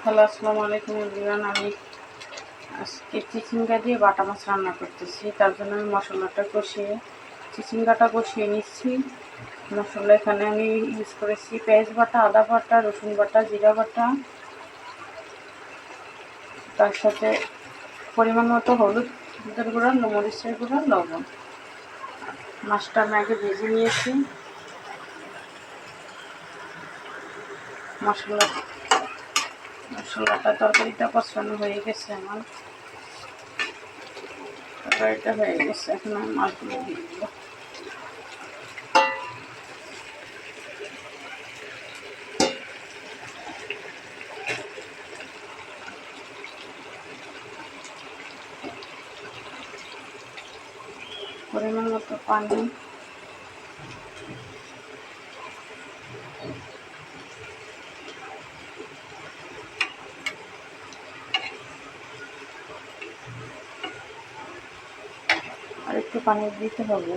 Hello, আসসালামু আলাইকুম everyone. আমি আজকে চিচিঙ্গা দিয়ে বাটা মাছ রান্না করতেছি। তার জন্য আমি মশলাটা কষিয়ে চিচিঙ্গাটা কষিয়ে নিচ্ছি। মশলা এখানে আমি ইউজ করেছি পেঁয়াজ বাটা, আদা বাটা, রসুন বাটা, জিরা বাটা, তার সাথে পরিমাণ মতো হলুদের গুঁড়া, মরিচের গুঁড়া, লবণ। মাছটা আমি আগে ভেজে নিয়েছি। মশলাটা তরকারিটা কষানো হয়ে গেছে আমার। তরকারিটা হয়ে গেছে, এখন আমি মাছগুলো দিয়ে দেবো। পরিমাণ মতো পানি, আর একটু পানি দিতে হবে।